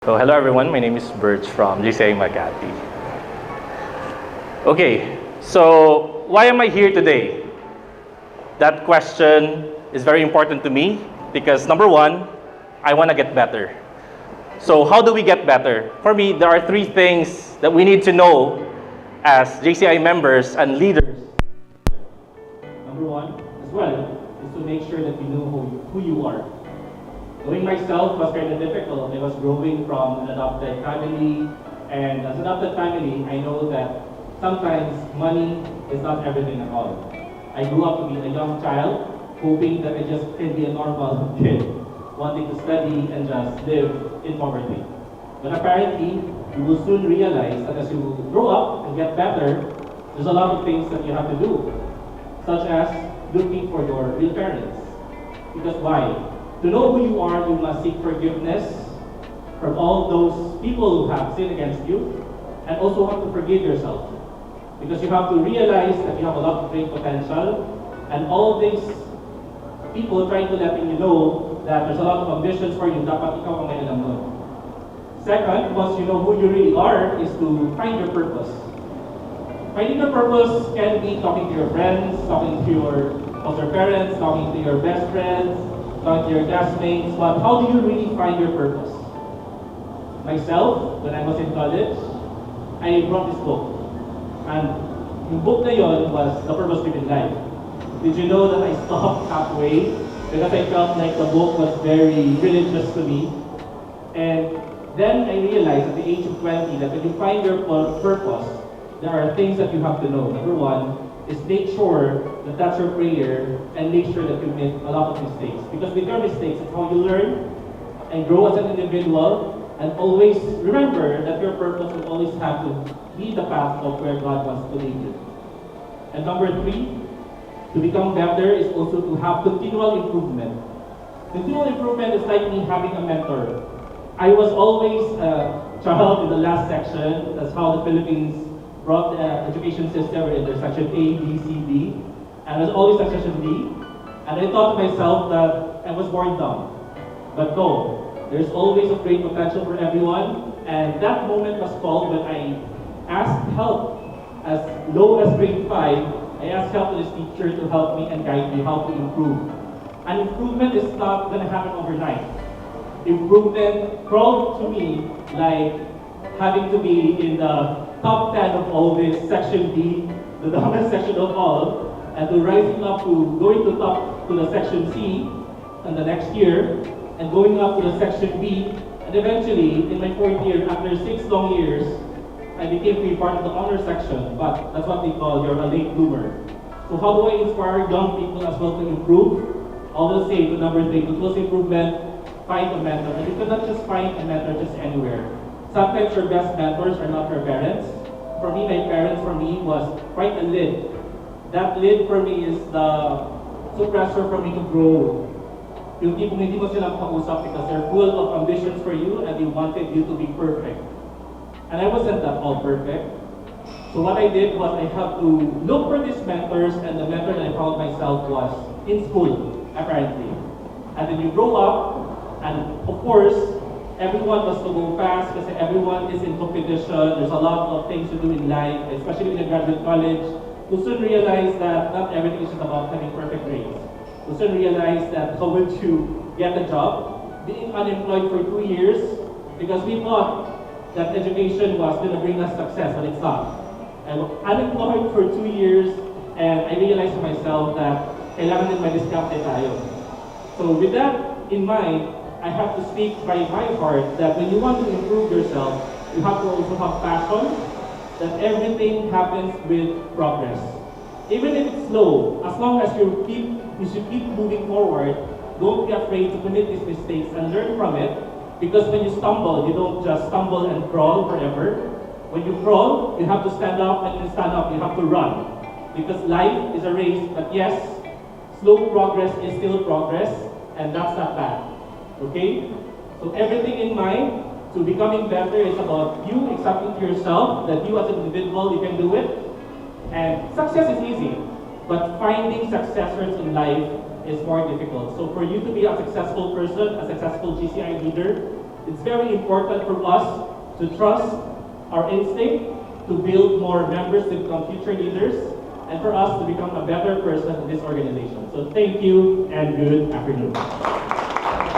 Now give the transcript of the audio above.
So hello everyone, my name is Birch from GCI Makati. Okay, so why am I here today? That question is very important to me because number one, I want to get better. So how do we get better? For me, there are three things that we need to know as JCI members and leaders. Number one, as well, is to make sure that you know who you are. Knowing myself was kind of difficult. I was growing from an adopted family, and as an adopted family, I know that sometimes money is not everything at all. I grew up to be a young child, hoping that I just can be a normal kid, wanting to study and just live in poverty. But apparently, you will soon realize that as you grow up and get better, there's a lot of things that you have to do, such as looking for your real parents. Because why? To know who you are, you must seek forgiveness from all those people who have sinned against you, and also have to forgive yourself. Because you have to realize that you have a lot of great potential, and all these people trying to let you know that there's a lot of ambitions for you, dapat ikaw ang may alam nun. Second, once you know who you really are, is to find your purpose. Finding your purpose can be talking to your friends, talking to your foster parents, talking to your best friends, talking to your classmates, but how do you really find your purpose? Myself, when I was in college, I brought this book. And yung book na yon was The Purpose Driven Life. Did you know that I stopped halfway because I felt like the book was very religious to me? And then I realized at the age of 20 that when you find your purpose, there are things that you have to know. Number one is make sure that that's your prayer and make sure that you make a lot of mistakes. Because with your mistakes, it's how you learn and grow as an individual, and always remember that your purpose will always have to be the path of where God wants to lead you. And number three, to become better is also to have continual improvement. Continual improvement is like me having a mentor. I was always a child in the last section. That's how the Philippines brought the education system in their section A, B, C, D. And I was always at section D. And I thought to myself that I was born dumb. But no, there's always a great potential for everyone. And that moment was called when I asked help. As low as grade 5, I asked help to this teacher to help me and guide me how to improve. And improvement is not going to happen overnight. Improvement crawled to me like having to be in the top 10 of all this section D, the dumbest section of all, and to rising up to going to top to the section C in the next year, and going up to the section B, and eventually in my 4th year, after 6 long years, I became to be part of the honor section, but that's what they call you're a late bloomer. So how do I inspire young people as well to improve? I will say to number 3, to close improvement, find a mentor. And you cannot just find a mentor just anywhere. Sometimes your best mentors are not your parents. For me, my parents was quite a lid. That lid for me is the suppressor for me to grow. Yung tipong hindi mo sila makausap because they're full of ambitions for you and they wanted you to be perfect. And I wasn't at all perfect. So what I did was I had to look for these mentors, and the mentor that I found myself was in school, apparently. And then you grow up, and of course, everyone wants to go fast because everyone is in competition. There's a lot of things to do in life, especially when you graduate college. You soon realize that not everything is just about having perfect grades. You soon realize that how would you get a job? Being unemployed for 2 years because we thought that education was going to bring us success, but it's not. I was unemployed for 2 years, and I realized to myself that kailangan din may diskarte tayo. So with that in mind, I have to speak by my heart that when you want to improve yourself, you have to also have passion, that everything happens with progress. Even if it's slow, as long as you should keep moving forward, don't be afraid to commit these mistakes and learn from it, because when you stumble, you don't just stumble and crawl forever. When you crawl, you have to stand up, and when you stand up, you have to run. Because life is a race, but yes, slow progress is still progress, and that's not bad. Okay? So everything in mind to becoming better is about you accepting to yourself that you as an individual, you can do it. And success is easy, but finding successors in life is more difficult. So for you to be a successful person, a successful GCI leader, It's very important for us to trust our instinct, to build more members to become future leaders, and for us to become a better person in this organization. So thank you and good afternoon.